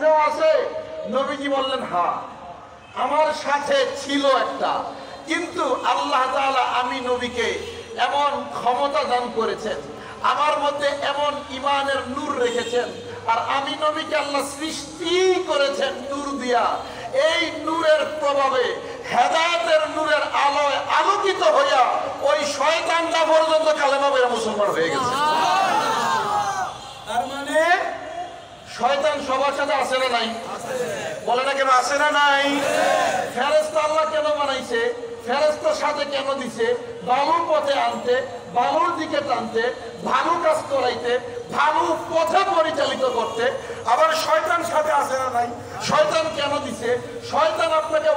সাথেও আছে? নবীজি বললেন হ্যাঁ, আমার সাথে ছিল একটা, কিন্তু আল্লাহ তাআলা আমি নবীকে এমন ক্ষমতা দান করেছেন, আমার মধ্যে এমন ঈমানের নূর রেখেছেন, আর আমি নবীকে আল্লাহ সৃষ্টি করেছেন নূর দিয়া। এই নূরের প্রভাবে, হেদায়েতের নূরের আলোয় আলোকিত হইয়া ওই শয়তানটা পর্যন্ত কালেমা পড়ে মুসলমান হয়ে গেছে। তার মানে শয়তান সবার সাথে আছে না নাই? বলে না কেন আছে না নাই? ফেরেশতা আল্লাহ কেন বানাইছে? ফেরেশতার সাথে কেন দিছে? ভালোর পথে আনতে, ভালোর দিকে টানতে, ভালো কাজ করাইতে, ভালো পথে পরিচালিত করতে। আবার শয়তান সাথে আছে না নাই? শয়তান কেন দিছে? শয়তান আপনাকে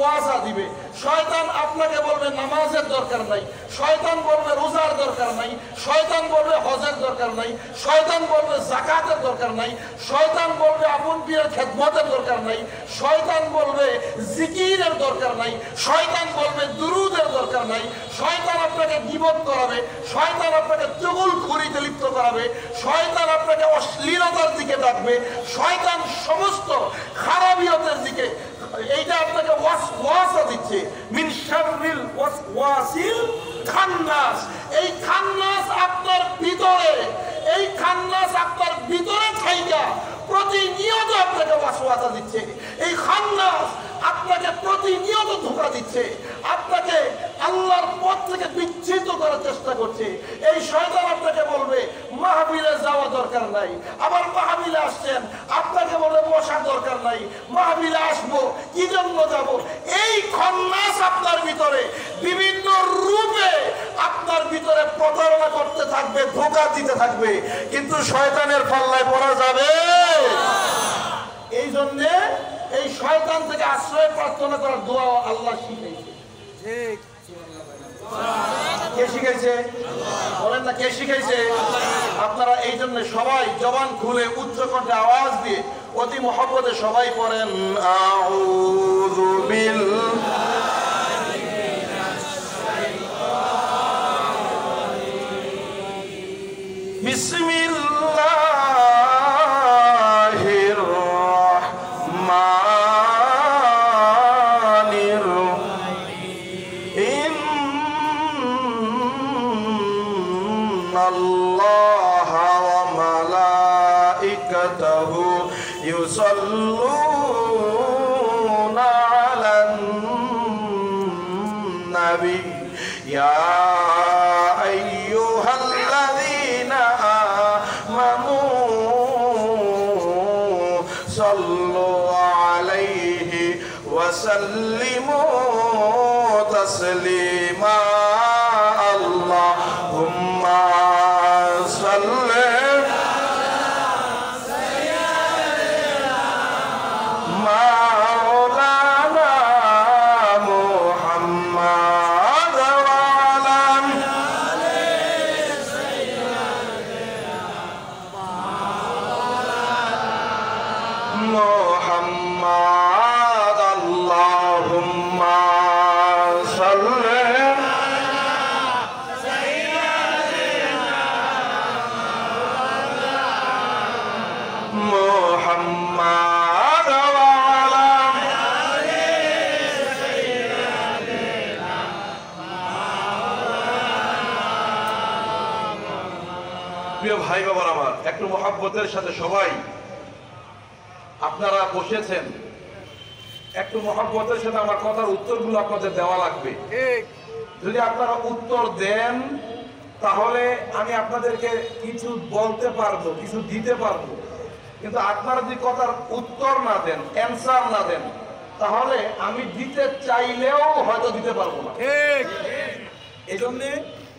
ওয়াজা দিবে, শয়তান আপনাকে বলবে নামাজের দরকার নাই, শয়তান বলবে রোজার দরকার নাই, শয়তান বলবে হজের দরকার নাই, শয়তান বলবে যাকাতের দরকার নাই, শয়তান বলবে আপন পীরের খেদমতের দরকার নাই, শয়তান বলবে জিকিরের দরকার নাই, শয়তান বলবে দুরুদের দরকার নাই, শয়তান আপনাকে গীবত করাবে, শয়তান আপনাকে চুগলখড়িতে লিপ্ত করাবে, শয়তান আপনাকে অশ্লীলতার দিকে ডাকবে, শয়তান সমস্ত খারাপিয়তের দিকে, এইটা আপনাকে ওয়াসওয়াসা দিচ্ছে। মিন শাররিল ওয়াসওয়াসিল খান্নাস। এই খান্নাস আপনার ভিতরে, এই খান্নাস আপনার ভিতরে থাইকা প্রতিনিয়ত আপনাকে ওয়াসওয়াসা দিচ্ছে। এই খান্নাস আপনাকে প্রতিনিয়ত ধোঁকা দিচ্ছে, আপনাকে আল্লাহর পথ থেকে বিচ্ছিন্ন করার চেষ্টা করছে। এই শয়তান আপনাকে বলবে মাহফিলে যাওয়া দরকার নাই, আবার মাহফিলে আসছেন আপনাকে বলবে বসার দরকার নাই, মাহফিলে আসবো কি জন্য যাব। এই খান্নাস আপনার ভিতরে বিভিন্ন রূপে আপনার ভিতরে প্রতারণা করতে থাকবে, ধোঁকা দিতে থাকবে, কিন্তু শয়তানের পাল্লায় পড়া যাবে। এই জন্যে এই শয়তান থেকে আশ্রয় প্রার্থনা করার দোয়া আল্লাহ শিখাইছে। কে শিখাইছে? বলেন না কে শিখাইছে? আপনারা এই জন্য সবাই জবান খুলে উচ্চ কণ্ঠে আওয়াজ দিয়ে অতি মহব্বতে সবাই পড়েন আউযু বিল্লাহি মিনাশ শাইতানির রাজিম বিসমিল্লাহির রাহমানির রাহিম ইন্নাল্লাহা ওয়া মালাইকাতাহু ইউসাল্লুনা আলান নাবী ইয়া আইয়ুহাল্লাযীনা আমানু সাল্লু আলাইহি ওয়া সাল্লিমু তাসলিমা আল্লাহুম্মা সাল্লি মাওলানা মুহাম্মদ ওয়া আলা মুহাম্মদ আল্লাহুম্মা সাল্লি মুহাম্মদ ওয়া আলা প্রিয় ভাই বাবার আমার, একটু মহব্বতের সাথে সবাই আপনারা বসেছেন, একটু মহব্বতের সাথে আমার কথার উত্তরগুলো আপনাদের দেওয়া লাগবে। যদি আপনারা উত্তর দেন তাহলে আমি আপনাদেরকে কিছু বলতে পারবো, কিছু দিতে পারবো, কিন্তু আপনারা যদি কথার উত্তর না দেন, অ্যান্সার না দেন, তাহলে আমি দিতে চাইলেও হয়তো দিতে পারবো না। এই জন্যে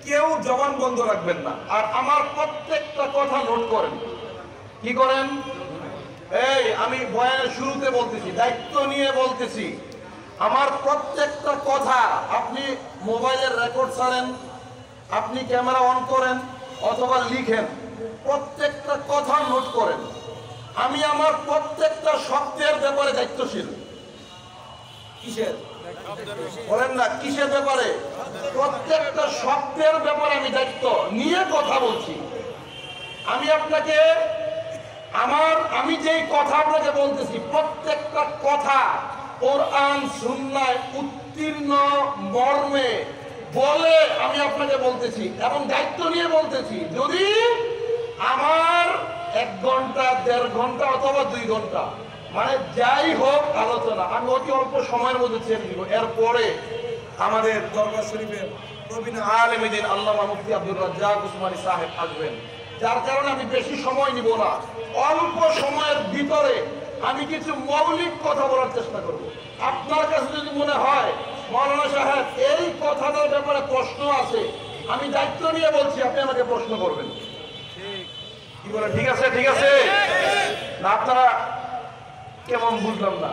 কেউ জবান বন্ধ রাখবেন না, আর আমার প্রত্যেকটা কথা নোট করেন। কি করেন? এই আমি বয়ানের শুরুতে বলতেছি, দায়িত্ব নিয়ে বলতেছি, আমার প্রত্যেকটা কথা আপনি মোবাইলের রেকর্ড ছাড়েন, আপনি ক্যামেরা অন করেন অথবা লিখেন, প্রত্যেকটা কথা নোট করেন। আমি আমার প্রত্যেকটা শব্দের ব্যাপারে দায়িত্বশীল। কিসের? বলেন না কিসের ব্যাপারে? প্রত্যেকটা শব্দের ব্যাপারে আমি দায়িত্ব নিয়ে কথা বলছি। আমি আপনাকে আমি যেই কথা আপনাকে বলতেছি প্রত্যেকটা কথা কোরআন সুন্নায় উত্তীর্ণ মর্মে বলে আমি আপনাকে বলতেছি এবং দায়িত্ব নিয়ে বলতেছি। যদি আমার 1 ঘন্টা 1.5 ঘন্টা অথবা 2 ঘন্টা মানে যাই হোক আলোচনা আমি অতি অল্প সময়ের মধ্যে ছেড়ে দিব, এরপরে আমাদের দরবার শরীফের প্রবীণ আলেম দ্বীন আল্লামা মুফতি আব্দুর রাজ্জাক উসমানী সাহেব আসবেন, যার কারণে আমি বেশি সময় নিব না। অল্প সময়ের ভিতরে আমি কিছু মৌলিক কথা বলার চেষ্টা করব। আপনার কাছে যদি মনে হয় মাওলানা সাহেব এই কথাটার ব্যাপারে প্রশ্ন আছে, আমি দায়িত্ব নিয়ে বলছি, আপনি আমাকে প্রশ্ন করবেন। কি বলেন? ঠিক আছে? ঠিক আছে না? আপনারা কেমন বুঝলাম না,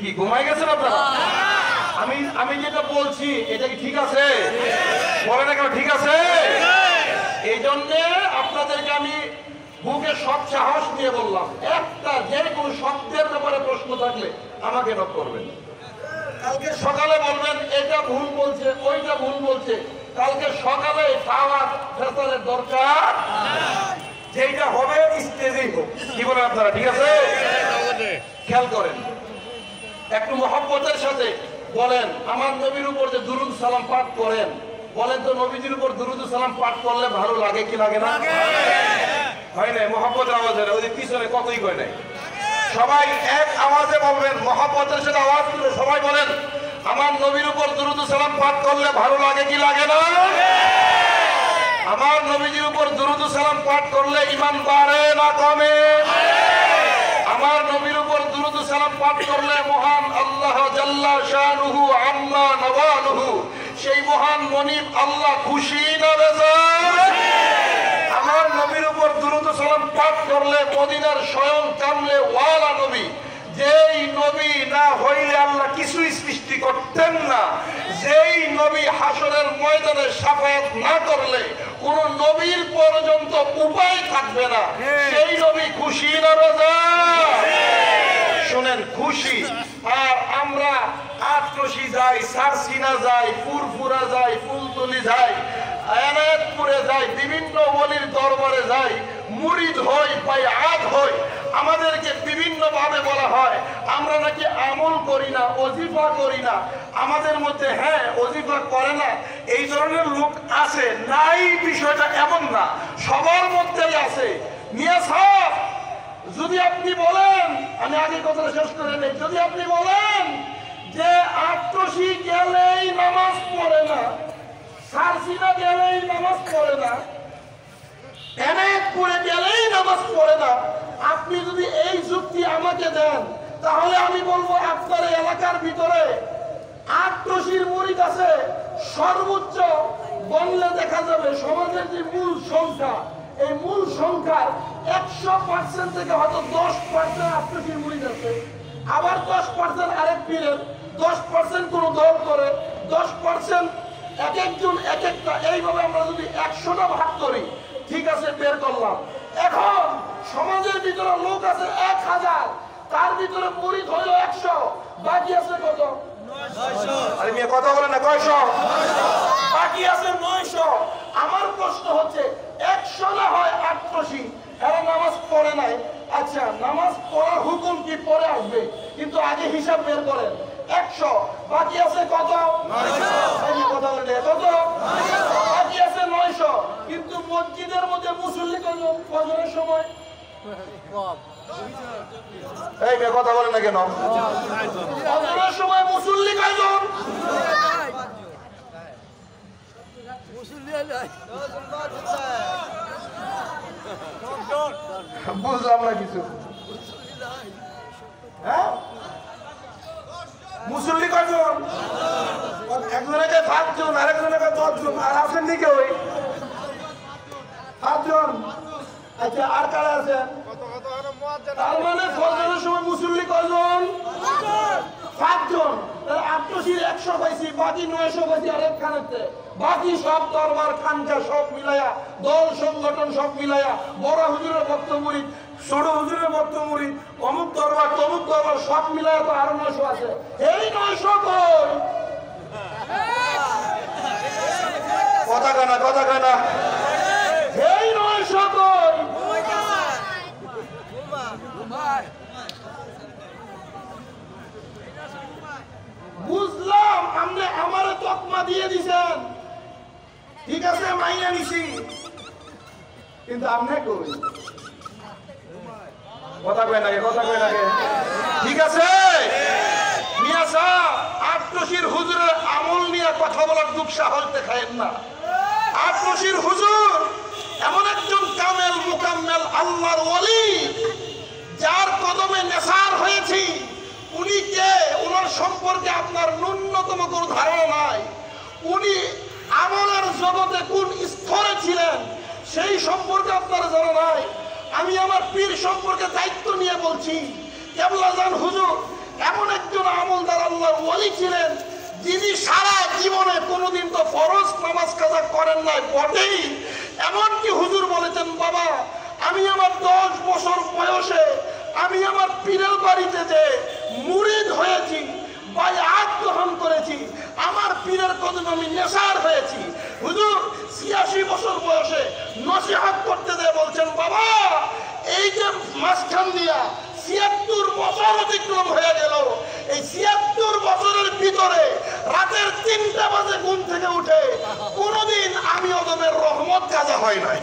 কি ঘুমাই গেছেন আপনারা? আমি যেটা বলছি এটা কি ঠিক আছে? বলে না কেন? ঠিক আছে। এই জন্যে আপনাদেরকে আমি বুকে সব সাহস নিয়ে বললাম, একটা যে কোনো শব্দের ব্যাপারে প্রশ্ন থাকলে আমাকে নক করবেন। কালকে সকালে বলবেন এটা ভুল বলছে, ওইটা ভুল বলছে, কালকে সকালে খাওয়ার ফেসারের দরকার, যেটা হবে স্টেজেই হোক। কি বলেন আপনারা? ঠিক আছে? খেয়াল করেন, একটু মহব্বতের সাথে বলেন আমার নবীর উপর যে দুরূদ সালাম পাঠ করেন, বলেন তো নবীজির উপর দুরূদ সালাম পাঠ করলে ভালো লাগে কি লাগে না? হয় না? মহব্বতের আওয়াজে, ওই যে পিছনে কতই কয় নাই। সবাই এক আওয়াজে বলবেন, মহব্বতের সাথে আওয়াজ তুলে সবাই বলেন আমার নবীর উপর দুরূদ সালাম পাঠ করলে ভালো লাগে কি লাগে না? আমার নবীজির উপর দুরূদ সালাম পাঠ করলে ঈমান বাড়ে না কমে? আমার নবীর উপর দুরূদ সালাম পাঠ করলে মহান আল্লাহ জাল্লা শানুহু আম্মা নওয়ালুহু সেই মহান মনিব আল্লাহ খুশি না বেজার? আমার নবীর উপর দুরূদ সালাম পাঠ করলে মদিনার স্বয়ং কামলে ওয়ালা নবী, যেই নবী না হইলে আল্লাহ কিছুই সৃষ্টি করতেন না, যেই নবী হাসরের ময়দানে শাফায়াত না করলে কোন নবীর পর্যন্ত উপায় থাকবে না, সেই নবী খুশি না বেজার? শুনেন, খুশি। আর আমরা আটরশি যাই, সারসিনা যাই, ফুরফুরা যাই, ফুলতলি যাই, এনায়েতপুরে যাই, বিভিন্ন ওলির দরবারে যাই, মুরিদ হই, বাইআত হই, আমাদেরকে বিভিন্ন ভাবে বলা হয় আমরা নাকি আমল করি না, ওজিফা করি না। আমাদের মধ্যে হ্যাঁ ওজিফা করে না এই ধরনের লোক আছে, নাই বিষয়টা এমন না, সবার মধ্যেই আছে। মিয়া সাহেব, যদি আপনি বলেন, আমি আগে কথাটা শেষ করে নেই, যদি আপনি বলেন যে আটরশি গেলেই নামাজ পড়ে না, সারসিনা গেলেই নামাজ পড়ে না, এনায়েতপুরে গেলেই নামাজ পড়ে না, আপনি যদি এই যুক্তি আমাকে দেন, তাহলে আমি বলবো আপনার এলাকার ভিতরে আটরশির মুরিদ আছে সর্বোচ্চ বললে দেখা যাবে সমাজের যে মূল সংখ্যা, এই মূল সংখ্যার 100% থেকে হয়তো 10% আটরশির মুরিদ আছে, আবার 10% আরেক পীরের, 10% কোন দল করে, 10% এক একজন এক একটা, এইভাবে আমরা যদি 100টা ভাগ করি, ঠিক আছে বের করলাম। এখন সমাজের ভিতরে লোক আছে 1000, তার ভিতরে মুরিদ হলো 100, বাকি আছে কত? 900। আরে মিয়া কথা বলেন না, কয়শো? বাকি আছে 900। আমার প্রশ্ন হচ্ছে 100 না হয় 88, এরা নামাজ পড়ে নাই, আচ্ছা নামাজ পড়ার হুকুম কি পরে আসবে, কিন্তু আগে হিসাব বের করেন। 100 বাকি আছে কত? 900। কথা বলেন কত? 900। বাকি আছে 900, কিন্তু মসজিদের মধ্যে মুসল্লি কয়জন ফজরের সময়? এই মেয়ে কথা বলেন না কেন? ফজরের সময় মুসল্লি কয়জন? বুঝলাম না কিছু। হ্যাঁ, মুসল্লি কয়জন? একজনকে 5 জন, আরেকজনকে 10 জন, আর আছেন নি কেউ? 7 জন। আচ্ছা, আর কারা আছেন? তার মানে ফজরের সময় মুসল্লি কয়জন? 7 জন। 88 100 পাইছি, বাকি 900 পাইছি আরেকখানেতে। বাকি সব দরবার খানকা সব মিলাইয়া, দল সংগঠন সব মিলাইয়া, বড় হুজুরের বক্তব্য মুরিদ, ছোট হুজুরের বক্তব্য মুরিদ, অমুক দরবার তমুক দরবার সব মিলাইয়া তো আরো 900 আছে। এই 900 কই? কথা কানা, কথা কানা। এই 900 কই? মাইনা নিছি, কিন্তু আপনি কই কথা কই নাকি, কথা কই নাকি? ঠিক আছে মিয়া সাহেব, আটরশির হুজুরের আমল নিয়ে কথা বলার দুঃসাহস দেখায়েন না। আটরশির হুজুর এমন একজন কামেল মুকাম্মেল আল্লাহর ওলি, যার কদমে নেসার হয়েছি। উনি কে, ওনার সম্পর্কে আপনার ন্যূনতম কোনো ধারণা নাই। উনি আমলের জগতে কোন স্তরে ছিলেন সেই সম্পর্কে আপনার জানা নাই। আমি আমার পীর সম্পর্কে দায়িত্ব নিয়ে বলছি, কেবলা জান হুজুর এমন একজন আমলদার আল্লাহর ওলি ছিলেন, যিনি সারা জীবনে কোনোদিন তো ফরজ নামাজ কাজা করেন নাই বটেই, এমনকি হুজুর বলেছেন, বাবা আমি আমার 10 বছর বয়সে আমি আমার পীরের বাড়িতে যে মুরিদ হয়েছি, বায়াত গ্রহণ করেছি, আমার পীরের কদমে আমি নেশার হয়েছি। হুজুর 86 বছর বয়সে নসিহত করতে যেয়ে বলছেন, বাবা এই যে মাঝখান দিয়া 76 বছর অতিক্রম হয়ে গেল, এই 76 বছরের ভিতরে রাতের 3টা বাজে ঘুম থেকে উঠে কোনোদিন আমি ওদের রহমত কাজা হয় নাই।